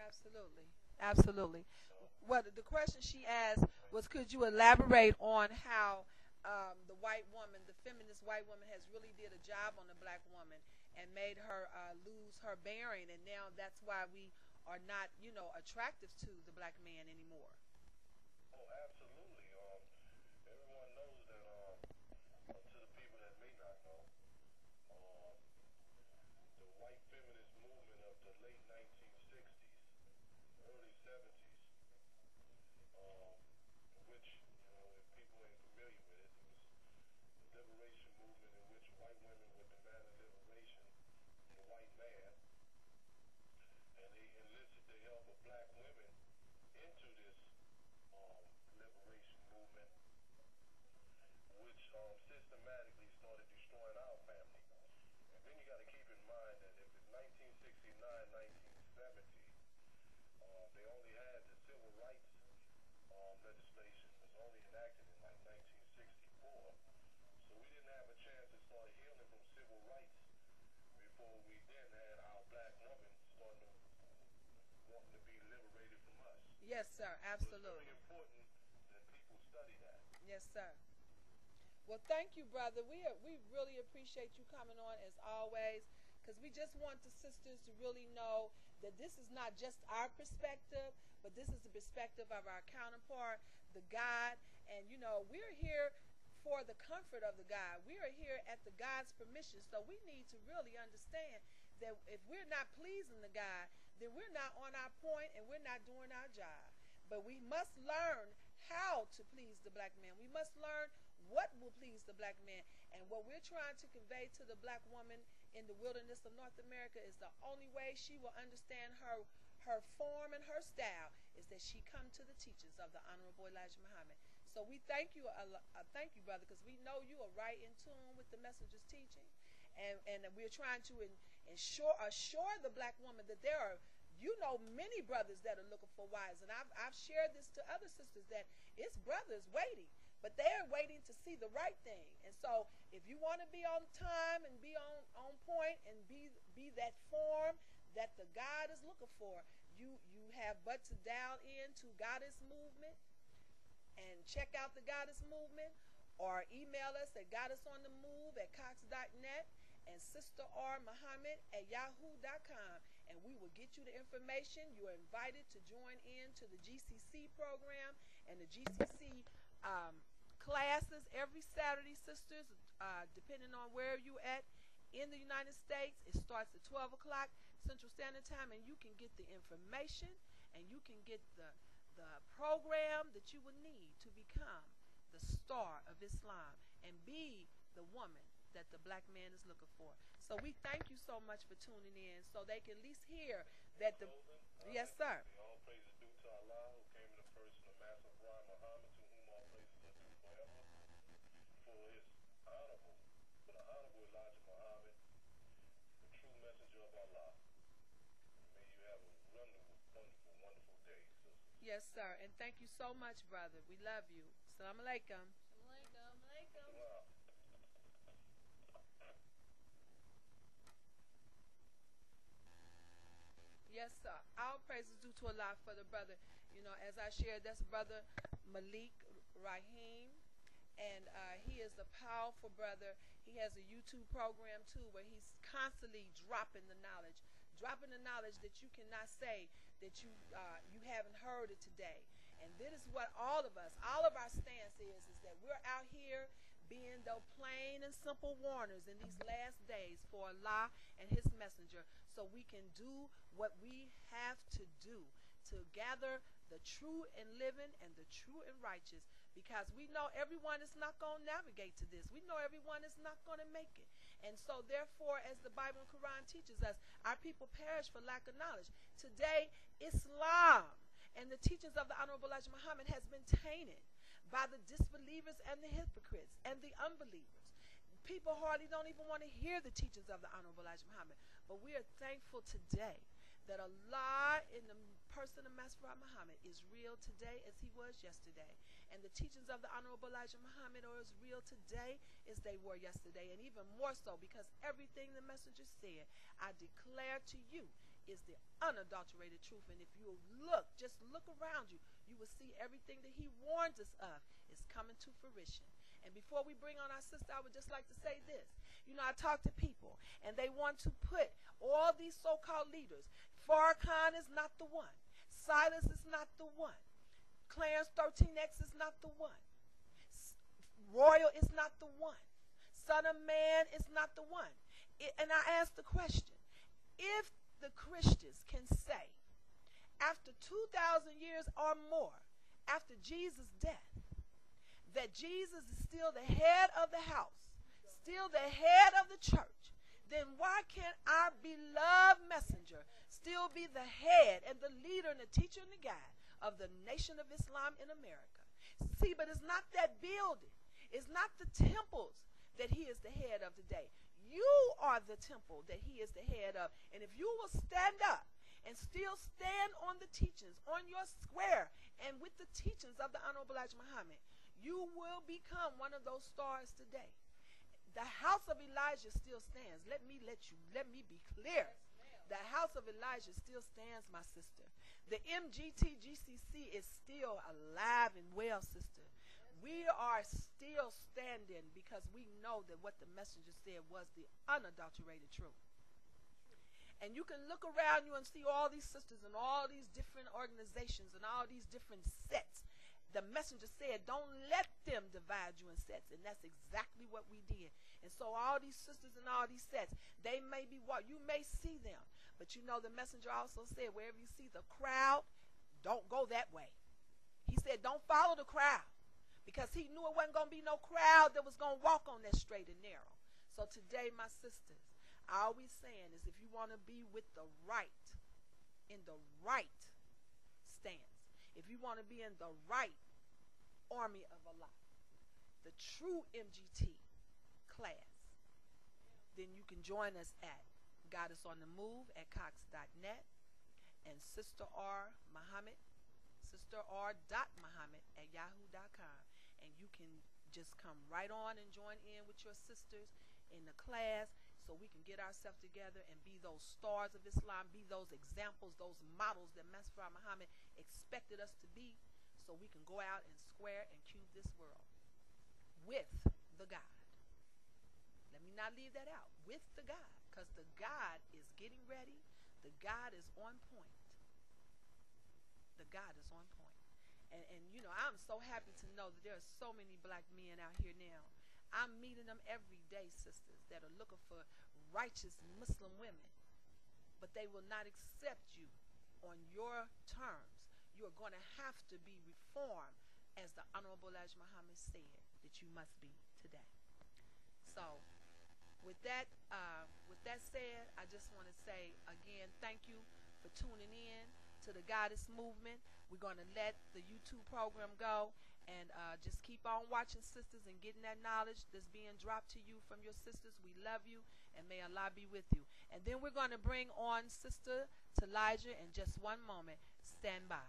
Absolutely. Absolutely. Well, the question she asked was, could you elaborate on how the white woman, the feminist white woman, has really did a job on the black woman and made her lose her bearing, and now that's why we are not, attractive to the black man anymore. Oh, absolutely. Everyone knows that. To the people that may not know, um, the white feminist movement of the late 1960s, early 70s, um, which, if people ain't familiar with it, it was the liberation movement in which white women were demanding liberation from the white man, and they enlisted the help of black women into this um, liberation movement, which systematically started destroying our family. And then you got to keep in mind that if it's 1969, 1970, they only had the civil rights legislation was only enacted in like 1964. So we didn't have a chance to start healing from civil rights before we then had our black woman starting to wanting to be liberated from us. Yes, sir. So it's very Absolutely. important that people study that. Yes, sir. Well, thank you, brother. We really appreciate you coming on as always, because we just want the sisters to really know that this is not just our perspective, but this is the perspective of our counterpart, the God. And we're here for the comfort of the God. We are here at the God's permission. So we need to really understand that if we're not pleasing the God, then we're not on our point and we're not doing our job. But we must learn how to please the black man. We must learn what will please the black man. And what we're trying to convey to the black woman in the wilderness of North America is the only way she will understand her form and her style is that she come to the teachings of the Honorable Elijah Muhammad. So we thank you, brother, because we know you are right in tune with the messenger's teaching, and we're trying to assure the black woman that there are, many brothers that are looking for wives, and I've shared this to other sisters that it's brothers waiting, but they're waiting to see the right thing. And so if you want to be on time and be on point and be that form that the God is looking for, you have but to dial in to Goddess Movement and check out the Goddess Movement, or email us at goddessonthemove@cox.net and Sister R. Muhammad at yahoo.com, and we will get you the information. You are invited to join in to the GCC program and the GCC classes every Saturday, sisters, depending on where you at in the United States. It starts at 12 o'clock Central Standard Time, and you can get the information and you can get the program that you will need to become the star of Islam and be the woman that the black man is looking for. So we thank you so much for tuning in, so they can at least hear that the. Yes, sir. All praises due to Allah, who came in the person of Master Brian Muhammad, to whom all praises are due forever, for his honorable, for the honorable Elijah Muhammad, the true messenger of Allah. May you have a wonderful, wonderful, wonderful day, sister. Yes, sir. And thank you so much, brother. We love you. Assalamu alaikum. Alaikum, alaikum. Wow. Yes, sir. All praises due to Allah for the brother. As I shared, that's brother Malik Rahim, and he is a powerful brother. He has a YouTube program too, where he's constantly dropping the knowledge that you cannot say that you haven't heard it today. And this is what all of our stance is that we're out here being the plain and simple warners in these last days for Allah and his messenger, so we can do what we have to do to gather the true and living and the true and righteous, because we know everyone is not going to navigate to this. We know everyone is not going to make it. And so therefore, as the Bible and Quran teaches us, our people perish for lack of knowledge. Today, Islam and the teachings of the Honorable Elijah Muhammad has been tainted by the disbelievers and the hypocrites and the unbelievers. People hardly don't even want to hear the teachings of the Honorable Elijah Muhammad. But we are thankful today that Allah in the person of Master Muhammad is real today as he was yesterday. And the teachings of the Honorable Elijah Muhammad are as real today as they were yesterday, and even more so, because everything the messenger said, I declare to you, is the unadulterated truth. And if you look, just look around you, you will see everything that he warns us of is coming to fruition. And before we bring on our sister, I would just like to say this. You know, I talk to people, and they want to put all these so-called leaders. Farrakhan is not the one. Silas is not the one. Clarence 13X is not the one. Royal is not the one. Son of Man is not the one. And I ask the question, if the Christians can say, after 2,000 years or more after Jesus' death, that Jesus is still the head of the house, still the head of the church, then why can't our beloved messenger still be the head and the leader and the teacher and the guide of the Nation of Islam in America? See, but it's not that building. It's not the temples that he is the head of today. You are the temple that he is the head of. And if you will stand up and still stand on the teachings, on your square, and with the teachings of the Honorable Elijah Muhammad, you will become one of those stars today. The house of Elijah still stands. Let me be clear. The house of Elijah still stands, my sister. The MGT GCC is still alive and well, sister. We are still standing because we know that what the messenger said was the unadulterated truth. And you can look around you and see all these sisters and all these different organizations and all these different sets. The messenger said, don't let them divide you in sets. And that's exactly what we did. And so all these sisters and all these sets, they may be what you may see them. But you know the messenger also said, wherever you see the crowd, don't go that way. He said, don't follow the crowd. Because he knew it wasn't going to be no crowd that was going to walk on that straight and narrow. So today, my sisters, all we saying is if you want to be with the right, in the right stance, if you want to be in the right army of Allah, the true MGT class, then you can join us at Goddess on the Move at Cox.net and Sister R. Muhammad, Sister R.Muhammad at Yahoo.com. And you can just come right on and join in with your sisters in the class so we can get ourselves together and be those stars of Islam, be those examples, those models that Master Muhammad expected us to be, so we can go out and square and cube this world with the God. Let me not leave that out. With the God, because the God is getting ready. The God is on point. The God is on point. And you know, I'm so happy to know that there are so many black men out here now. I'm meeting them every day, sisters, that are looking for righteous Muslim women. But they will not accept you on your terms. You are going to have to be reformed, as the Honorable Elijah Muhammad said that you must be today. So, with that said, I just want to say again, thank you for tuning in to the Goddess Movement. We're going to let the YouTube program go and just keep on watching, sisters, and getting that knowledge that's being dropped to you from your sisters. We love you, and may Allah be with you. And then we're going to bring on Sister Elijah in just one moment. Stand by.